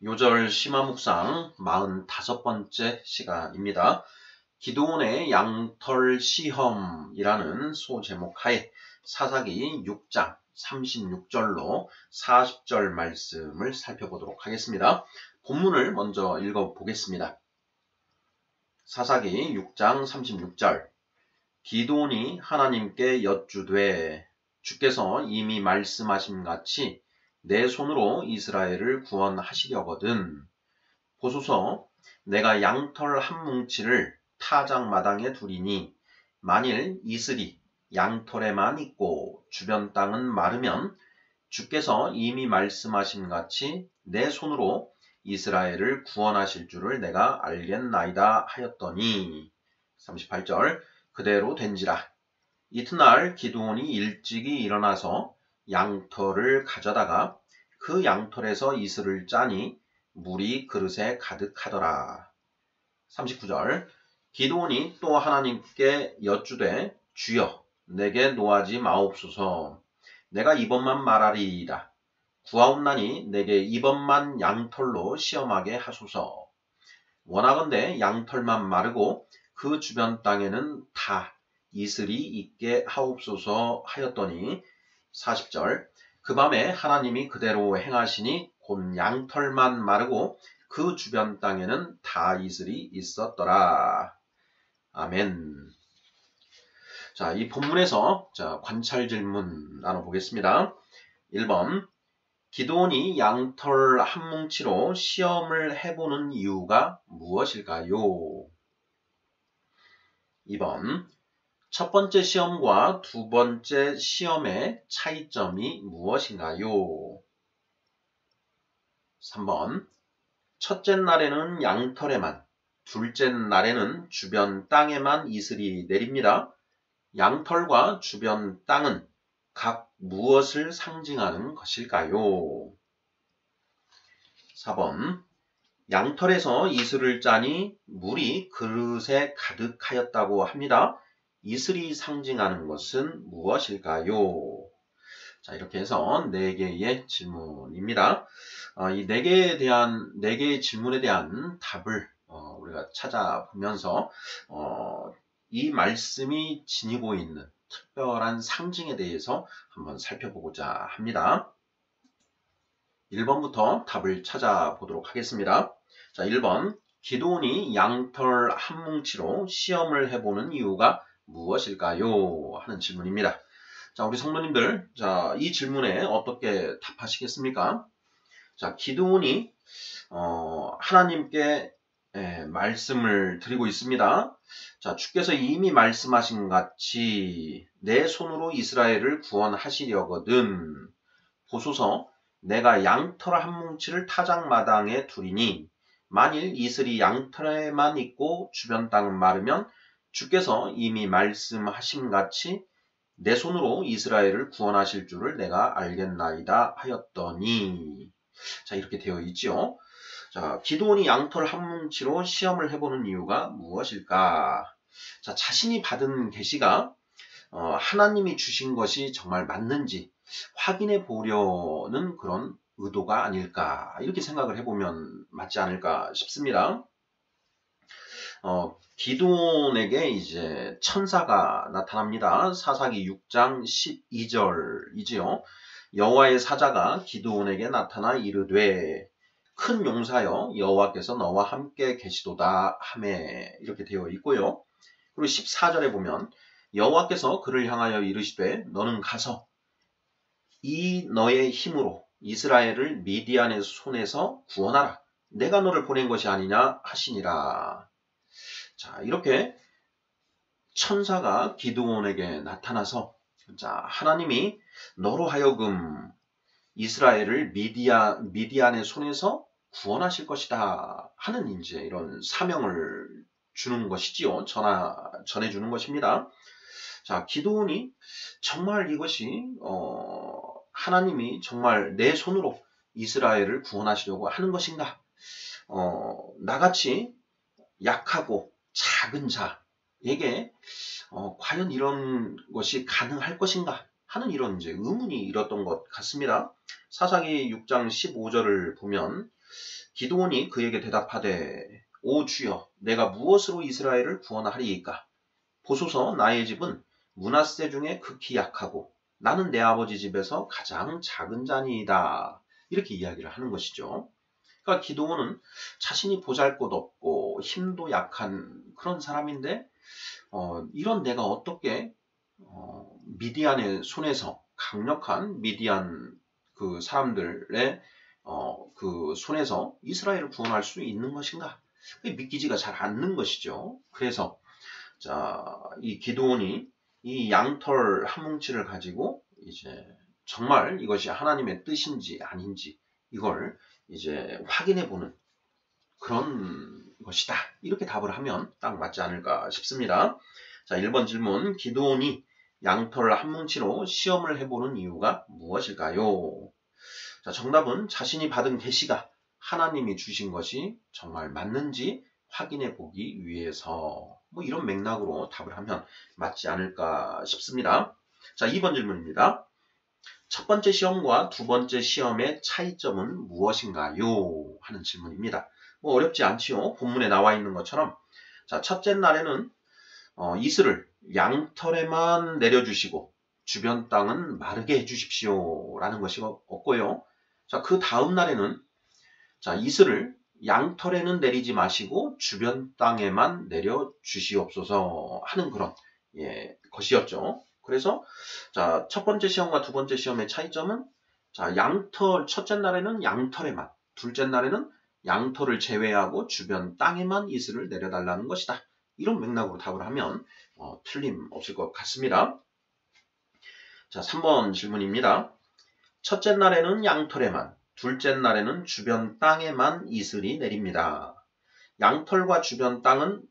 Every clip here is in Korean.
요절 심화 묵상 45번째 시간입니다. 기드온의 양털 시험이라는 소제목 하에 사사기 6장 36절로 40절 말씀을 살펴보도록 하겠습니다. 본문을 먼저 읽어보겠습니다. 사사기 6장 36절 기드온이 하나님께 여쭈되 주께서 이미 말씀하신 같이 내 손으로 이스라엘을 구원하시려거든 보소서 내가 양털 한 뭉치를 타작마당에 두리니 만일 이슬이 양털에만 있고 주변 땅은 마르면 주께서 이미 말씀하신 같이 내 손으로 이스라엘을 구원하실 줄을 내가 알겠나이다 하였더니 38절 그대로 된지라 이튿날 기드온이 일찍이 일어나서 양털을 가져다가 그 양털에서 이슬을 짜니 물이 그릇에 가득하더라. 39절 기드온이 또 하나님께 여쭈되 주여 내게 노하지 마옵소서 내가 이번만 말하리이다. 구하옵나니 내게 이번만 양털로 시험하게 하소서. 원하건대 양털만 마르고 그 주변 땅에는 다 이슬이 있게 하옵소서 하였더니 40절 그 밤에 하나님이 그대로 행하시니 곧 양털만 마르고 그 주변 땅에는 다 이슬이 있었더라. 아멘. 자, 이 본문에서 관찰 질문 나눠보겠습니다. 1번 기드온이 양털 한 뭉치로 시험을 해보는 이유가 무엇일까요? 2번 첫 번째 시험과 두 번째 시험의 차이점이 무엇인가요? 3번 첫째 날에는 양털에만, 둘째 날에는 주변 땅에만 이슬이 내립니다. 양털과 주변 땅은 각 무엇을 상징하는 것일까요? 4번 양털에서 이슬을 짜니 물이 그릇에 가득하였다고 합니다. 이슬이 상징하는 것은 무엇일까요? 자, 이렇게 해서 4개의 질문입니다. 이 4개의 질문에 대한 답을 우리가 찾아보면서 이 말씀이 지니고 있는 특별한 상징에 대해서 한번 살펴보고자 합니다. 1번부터 답을 찾아보도록 하겠습니다. 자, 1번 기드온이 양털 한 뭉치로 시험을 해보는 이유가 무엇일까요? 하는 질문입니다. 자, 우리 성도님들, 자, 이 질문에 어떻게 답하시겠습니까? 자, 기드온이 하나님께 말씀을 드리고 있습니다. 자, 주께서 이미 말씀하신 같이 내 손으로 이스라엘을 구원하시려거든 보소서 내가 양털 한 뭉치를 타작마당에 두리니 만일 이슬이 양털에만 있고 주변 땅은 마르면 주께서 이미 말씀하심같이 내 손으로 이스라엘을 구원하실 줄을 내가 알겠나이다 하였더니 자 이렇게 되어 있지요. 자 기드온이 양털 한 뭉치로 시험을 해보는 이유가 무엇일까? 자 자신이 받은 계시가 하나님이 주신 것이 정말 맞는지 확인해 보려는 그런 의도가 아닐까 이렇게 생각을 해보면 맞지 않을까 싶습니다. 기드온에게 이제 천사가 나타납니다. 사사기 6장 12절이지요. 여호와의 사자가 기드온에게 나타나 이르되 큰 용사여 여호와께서 너와 함께 계시도다 하매 이렇게 되어 있고요. 그리고 14절에 보면 여호와께서 그를 향하여 이르시되 너는 가서 이 너의 힘으로 이스라엘을 미디안의 손에서 구원하라. 내가 너를 보낸 것이 아니냐 하시니라. 자 이렇게 천사가 기드온에게 나타나서 자 하나님이 너로 하여금 이스라엘을 미디안의 손에서 구원하실 것이다 하는 이제 이런 사명을 주는 것이지요. 전해주는 것입니다. 자 기드온이 정말 이것이 하나님이 정말 내 손으로 이스라엘을 구원하시려고 하는 것인가? 나같이 약하고 작은 자에게 과연 이런 것이 가능할 것인가 하는 이런 이제 의문이 일었던 것 같습니다. 사사기 6장 15절을 보면 기드온이 그에게 대답하되 오 주여 내가 무엇으로 이스라엘을 구원하리이까? 보소서 나의 집은 므낫세 중에 극히 약하고 나는 내 아버지 집에서 가장 작은 자니이다. 이렇게 이야기를 하는 것이죠. 그러니까 기드온은 자신이 보잘것없고 힘도 약한 그런 사람인데 이런 내가 어떻게 미디안의 손에서 강력한 미디안 그 사람들의 그 손에서 이스라엘을 구원할 수 있는 것인가? 믿기지가 잘 않는 것이죠. 그래서 이 기드온이 이 양털 한 뭉치를 가지고 이제 정말 이것이 하나님의 뜻인지 아닌지 이걸 이제 확인해 보는 그런 것이다. 이렇게 답을 하면 딱 맞지 않을까 싶습니다. 자, 1번 질문. 기드온이 양털 한 뭉치로 시험을 해보는 이유가 무엇일까요? 자, 정답은 자신이 받은 계시가 하나님이 주신 것이 정말 맞는지 확인해 보기 위해서 뭐 이런 맥락으로 답을 하면 맞지 않을까 싶습니다. 자, 2번 질문입니다. 첫 번째 시험과 두 번째 시험의 차이점은 무엇인가요? 하는 질문입니다. 뭐 어렵지 않지요. 본문에 나와 있는 것처럼 자, 첫째 날에는 이슬을 양털에만 내려주시고 주변 땅은 마르게 해주십시오 라는 것이 없고요. 자, 그 다음 날에는 자, 이슬을 양털에는 내리지 마시고 주변 땅에만 내려주시옵소서 하는 그런 것이었죠. 그래서 자, 첫 번째 시험과 두 번째 시험의 차이점은 자, 첫째 날에는 양털에만, 둘째 날에는 양털을 제외하고 주변 땅에만 이슬을 내려달라는 것이다. 이런 맥락으로 답을 하면 틀림없을 것 같습니다. 자, 3번 질문입니다. 첫째 날에는 양털에만, 둘째 날에는 주변 땅에만 이슬이 내립니다. 양털과 주변 땅은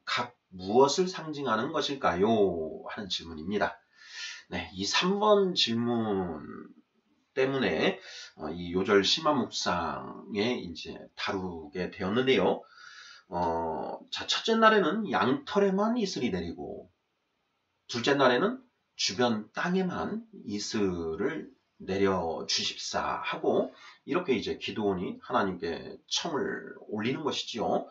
각 무엇을 상징하는 것일까요? 하는 질문입니다. 네, 이 3번 질문 때문에 이 요절 심화 묵상에 이제 다루게 되었는데요. 자, 첫째 날에는 양털에만 이슬이 내리고, 둘째 날에는 주변 땅에만 이슬을 내려주십사 하고, 이렇게 이제 기드온이 하나님께 청을 올리는 것이지요.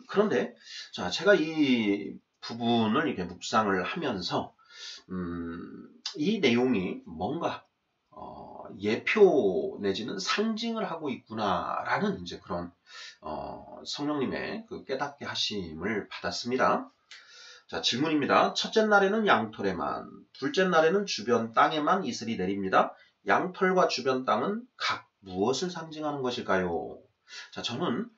그런데, 자, 제가 이 부분을 이렇게 묵상을 하면서, 이 내용이 뭔가, 예표 내지는 상징을 하고 있구나라는 이제 그런 성령님의 그 깨닫게 하심을 받았습니다. 자, 질문입니다. 첫째 날에는 양털에만, 둘째 날에는 주변 땅에만 이슬이 내립니다. 양털과 주변 땅은 각 무엇을 상징하는 것일까요? 자, 저는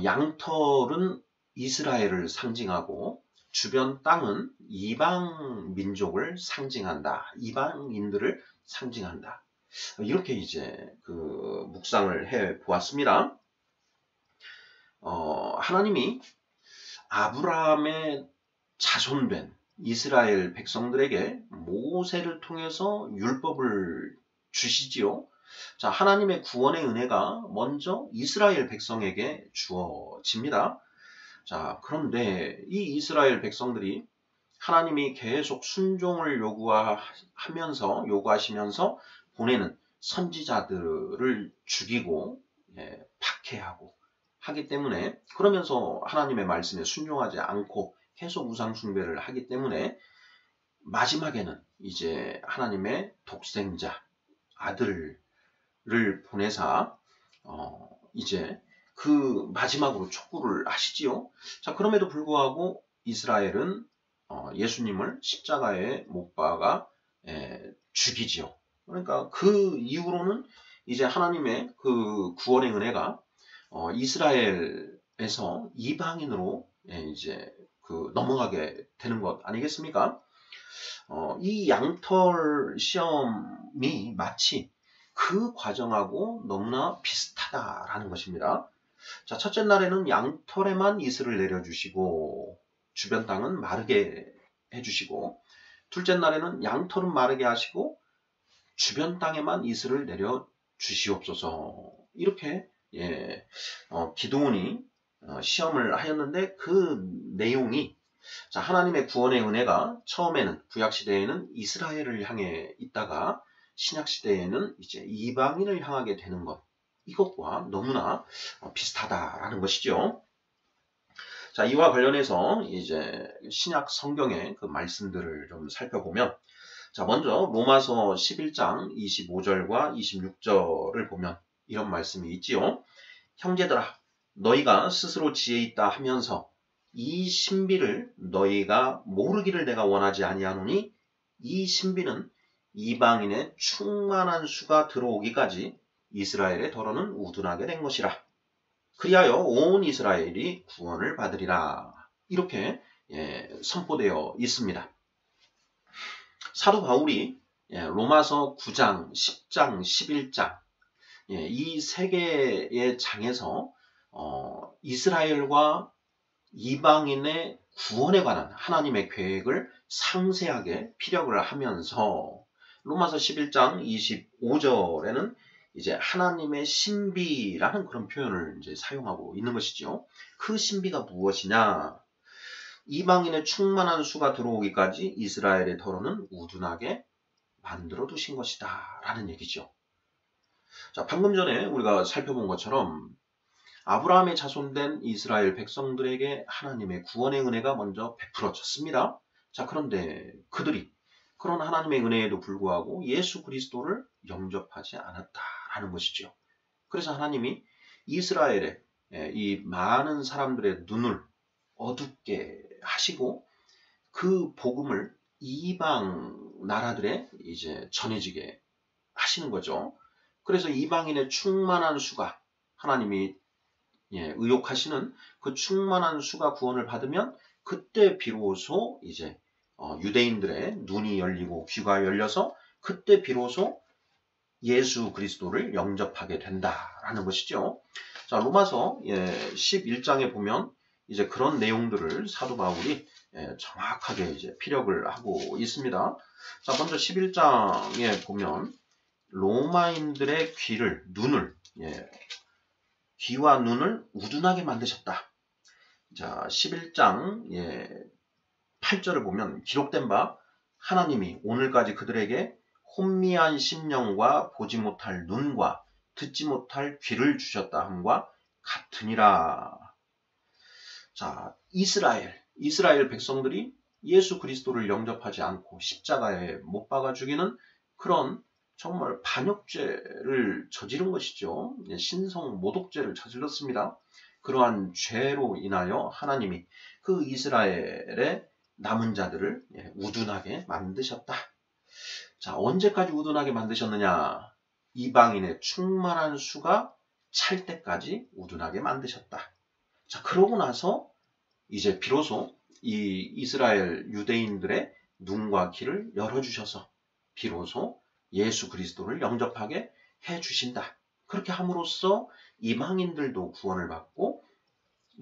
양털은 이스라엘을 상징하고 주변 땅은 이방 민족을 상징한다. 이방인들을 상징한다. 이렇게 이제 그 묵상을 해 보았습니다. 하나님이 아브라함의 자손된 이스라엘 백성들에게 모세를 통해서 율법을 주시지요. 자, 하나님의 구원의 은혜가 먼저 이스라엘 백성에게 주어집니다. 자, 그런데 이 이스라엘 백성들이 하나님이 계속 순종을 요구하시면서 보내는 선지자들을 죽이고 박해하고 하기 때문에 그러면서 하나님의 말씀에 순종하지 않고 계속 우상 숭배를 하기 때문에 마지막에는 이제 하나님의 독생자 아들을 보내사 이제 그 마지막으로 촉구를 하시지요. 자, 그럼에도 불구하고 이스라엘은 예수님을 십자가에 못 박아 죽이지요. 그러니까 그 이후로는 이제 하나님의 그 구원의 은혜가 이스라엘에서 이방인으로 이제 그 넘어가게 되는 것 아니겠습니까? 이 양털 시험이 마치 그 과정하고 너무나 비슷하다라는 것입니다. 자, 첫째 날에는 양털에만 이슬을 내려주시고 주변 땅은 마르게 해주시고 둘째 날에는 양털은 마르게 하시고 주변 땅에만 이슬을 내려주시옵소서. 이렇게 기드온이 시험을 하였는데 그 내용이 자, 하나님의 구원의 은혜가 처음에는 구약시대에는 이스라엘을 향해 있다가 신약시대에는 이제 이방인을 향하게 되는 것. 이것과 너무나 비슷하다라는 것이죠. 자, 이와 관련해서 이제 신약 성경의 그 말씀들을 좀 살펴보면, 자, 먼저 로마서 11장 25절과 26절을 보면 이런 말씀이 있지요. 형제들아, 너희가 스스로 지혜 있다 하면서 이 신비를 너희가 모르기를 내가 원하지 아니하노니, 이 신비는 이방인의 충만한 수가 들어오기까지 이스라엘의 더러는 우둔하게 된 것이라. 그리하여 온 이스라엘이 구원을 받으리라. 이렇게 선포되어 있습니다. 사도 바울이 로마서 9장, 10장, 11장 이 세 개의 장에서 이스라엘과 이방인의 구원에 관한 하나님의 계획을 상세하게 피력을 하면서 로마서 11장 25절에는 이제 하나님의 신비라는 그런 표현을 이제 사용하고 있는 것이죠. 그 신비가 무엇이냐? 이방인의 충만한 수가 들어오기까지 이스라엘의 더러는 우둔하게 만들어 두신 것이다 라는 얘기죠. 자, 방금 전에 우리가 살펴본 것처럼 아브라함의 자손된 이스라엘 백성들에게 하나님의 구원의 은혜가 먼저 베풀어졌습니다. 자, 그런데 그들이 그런 하나님의 은혜에도 불구하고 예수 그리스도를 영접하지 않았다라는 것이죠. 그래서 하나님이 이스라엘의 이 많은 사람들의 눈을 어둡게 하시고 그 복음을 이방 나라들에 이제 전해지게 하시는 거죠. 그래서 이방인의 충만한 수가 하나님이 의욕하시는 그 충만한 수가 구원을 받으면 그때 비로소 이제 유대인들의 눈이 열리고 귀가 열려서 그때 비로소 예수 그리스도를 영접하게 된다라는 것이죠. 자, 로마서 11장에 보면 이제 그런 내용들을 사도 바울이 정확하게 이제 피력을 하고 있습니다. 자, 먼저 11장에 보면 로마인들의 눈을 귀와 눈을 우둔하게 만드셨다. 자, 11장 8절을 보면 기록된 바 하나님이 오늘까지 그들에게 혼미한 심령과 보지 못할 눈과 듣지 못할 귀를 주셨다 함과 같으니라. 자, 이스라엘 백성들이 예수 그리스도를 영접하지 않고 십자가에 못 박아 죽이는 그런 정말 반역죄를 저지른 것이죠. 신성 모독죄를 저질렀습니다. 그러한 죄로 인하여 하나님이 그 이스라엘의 남은 자들을 우둔하게 만드셨다. 자, 언제까지 우둔하게 만드셨느냐? 이방인의 충만한 수가 찰 때까지 우둔하게 만드셨다. 자, 그러고 나서 이제 비로소 이 이스라엘 유대인들의 눈과 귀를 열어주셔서 비로소 예수 그리스도를 영접하게 해주신다. 그렇게 함으로써 이방인들도 구원을 받고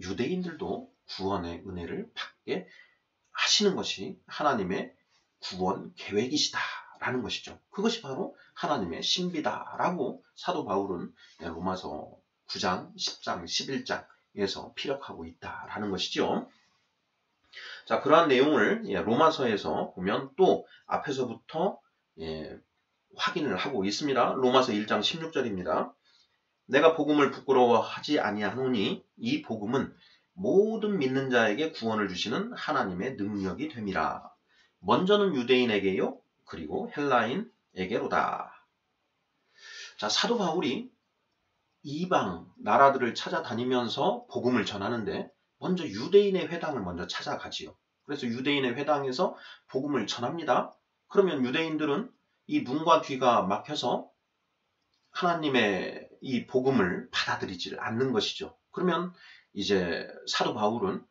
유대인들도 구원의 은혜를 받게 하시는 것이 하나님의 구원 계획이시다라는 것이죠. 그것이 바로 하나님의 신비다라고 사도 바울은 로마서 9장, 10장, 11장에서 피력하고 있다라는 것이죠. 자, 그러한 내용을 로마서에서 보면 또 앞에서부터 확인을 하고 있습니다. 로마서 1장 16절입니다. 내가 복음을 부끄러워하지 아니하노니 이 복음은 모든 믿는 자에게 구원을 주시는 하나님의 능력이 됨이라. 먼저는 유대인에게요, 그리고 헬라인에게로다. 자, 사도 바울이 이방 나라들을 찾아다니면서 복음을 전하는데 먼저 유대인의 회당을 먼저 찾아가지요. 그래서 유대인의 회당에서 복음을 전합니다. 그러면 유대인들은 이 눈과 귀가 막혀서 하나님의 이 복음을 받아들이지 않는 것이죠. 그러면 이제 사도 바울은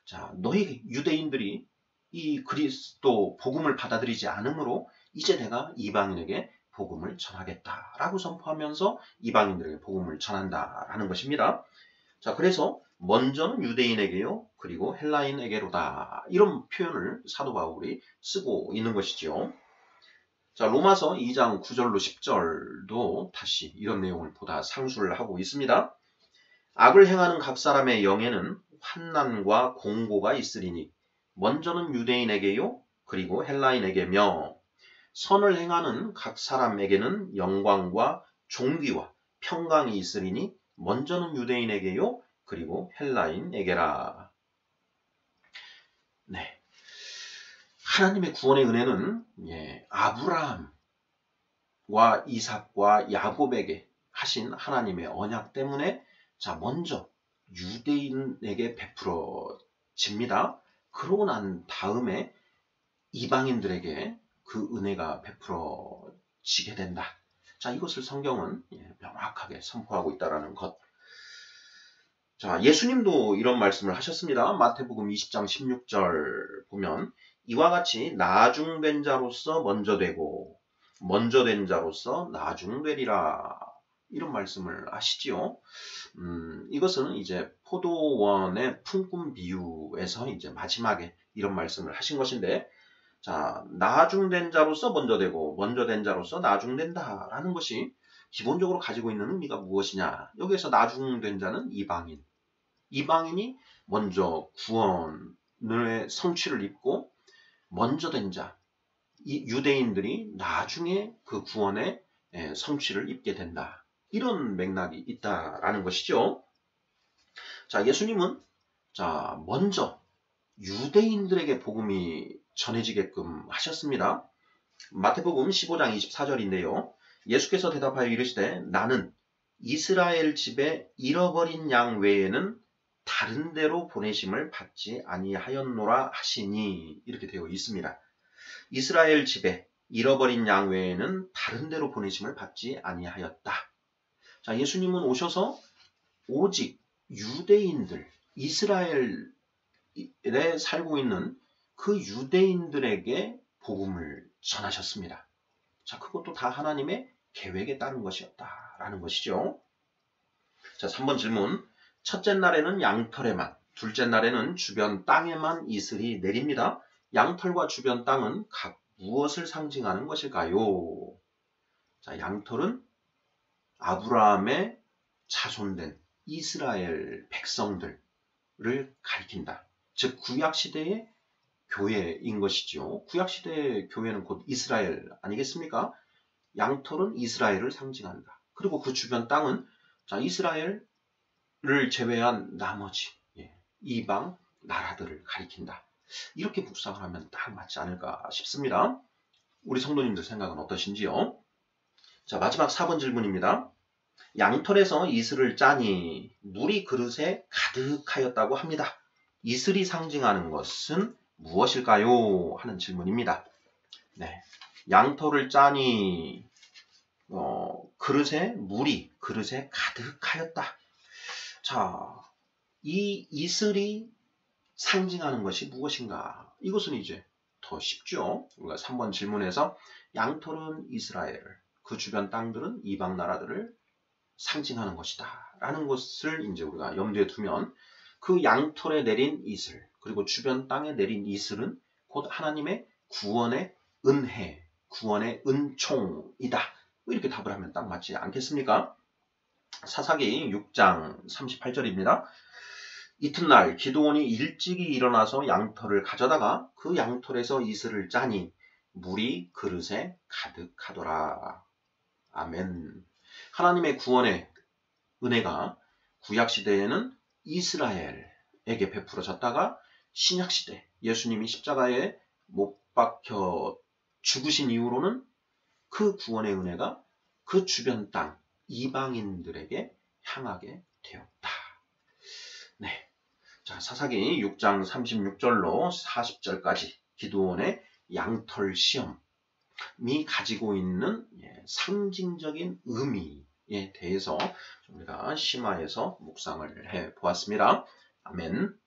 자, 너희 유대인들이 이 그리스도 복음을 받아들이지 않으므로 이제 내가 이방인에게 복음을 전하겠다라고 선포하면서 이방인들에게 복음을 전한다라는 것입니다. 자, 그래서 먼저는 유대인에게요, 그리고 헬라인에게로다. 이런 표현을 사도 바울이 쓰고 있는 것이죠. 자, 로마서 2장 9절로 10절도 다시 이런 내용을 보다 상수를 하고 있습니다. 악을 행하는 각 사람의 영에는 환난과 공고가 있으리니 먼저는 유대인에게요, 그리고 헬라인에게며 선을 행하는 각 사람에게는 영광과 존귀와 평강이 있으리니 먼저는 유대인에게요 그리고 헬라인에게라. 네, 하나님의 구원의 은혜는 아브라함과 이삭과 야곱에게 하신 하나님의 언약 때문에 먼저 유대인에게 베풀어집니다. 그러고 난 다음에 이방인들에게 그 은혜가 베풀어지게 된다. 이것을 성경은 명확하게 선포하고 있다는 것. 예수님도 이런 말씀을 하셨습니다. 마태복음 20장 16절 보면 이와 같이 나중된 자로서 먼저 되고 먼저 된 자로서 나중되리라. 이런 말씀을 하시지요. 이것은 이제 포도원의 품꾼 비유에서 이제 마지막에 이런 말씀을 하신 것인데, 나중된 자로서 먼저 되고 먼저 된 자로서 나중된다라는 것이 기본적으로 가지고 있는 의미가 무엇이냐? 여기에서 나중된 자는 이방인. 이방인이 먼저 구원의 성취를 입고 먼저 된 자, 이 유대인들이 나중에 그 구원의 성취를 입게 된다. 이런 맥락이 있다라는 것이죠. 예수님은 먼저 유대인들에게 복음이 전해지게끔 하셨습니다. 마태복음 15장 24절인데요. 예수께서 대답하여 이르시되 나는 이스라엘 집에 잃어버린 양 외에는 다른 데로 보내심을 받지 아니하였노라 하시니, 이렇게 되어 있습니다. 이스라엘 집에 잃어버린 양 외에는 다른 데로 보내심을 받지 아니하였다. 예수님은 오셔서 오직 유대인들, 이스라엘에 살고 있는 그 유대인들에게 복음을 전하셨습니다. 그것도 다 하나님의 계획에 따른 것이었다라는 것이죠. 3번 질문. 첫째 날에는 양털에만, 둘째 날에는 주변 땅에만 이슬이 내립니다. 양털과 주변 땅은 각 무엇을 상징하는 것일까요? 양털은 아브라함의 자손된 이스라엘 백성들을 가리킨다. 즉 구약시대의 교회인 것이죠. 구약시대의 교회는 곧 이스라엘 아니겠습니까? 양털은 이스라엘을 상징한다. 그리고 그 주변 땅은 이스라엘을 제외한 나머지 이방 나라들을 가리킨다. 이렇게 묵상을 하면 딱 맞지 않을까 싶습니다. 우리 성도님들 생각은 어떠신지요? 마지막 4번 질문입니다. 양털에서 이슬을 짜니 물이 그릇에 가득하였다고 합니다. 이슬이 상징하는 것은 무엇일까요? 하는 질문입니다. 양털을 짜니 물이 그릇에 가득하였다. 이 이슬이 상징하는 것이 무엇인가? 이것은 이제 더 쉽죠. 우리가 3번 질문에서 양털은 이스라엘, 그 주변 땅들은 이방 나라들을 상징하는 것이다 라는 것을 이제 우리가 염두에 두면 그 양털에 내린 이슬, 그리고 주변 땅에 내린 이슬은 곧 하나님의 구원의 은혜, 구원의 은총이다. 이렇게 답을 하면 딱 맞지 않겠습니까? 사사기 6장 38절입니다. 이튿날 기드온이 일찍이 일어나서 양털을 가져다가 그 양털에서 이슬을 짜니 물이 그릇에 가득하더라. 아멘. 하나님의 구원의 은혜가 구약시대에는 이스라엘에게 베풀어졌다가 신약시대 예수님이 십자가에 못 박혀 죽으신 이후로는 그 구원의 은혜가 그 주변 땅 이방인들에게 향하게 되었다. 사사기 6장 36절로 40절까지 기드온의 양털 시험이 가지고 있는 상징적인 의미에 대해서 우리가 심화해서 묵상을 해보았습니다. 아멘.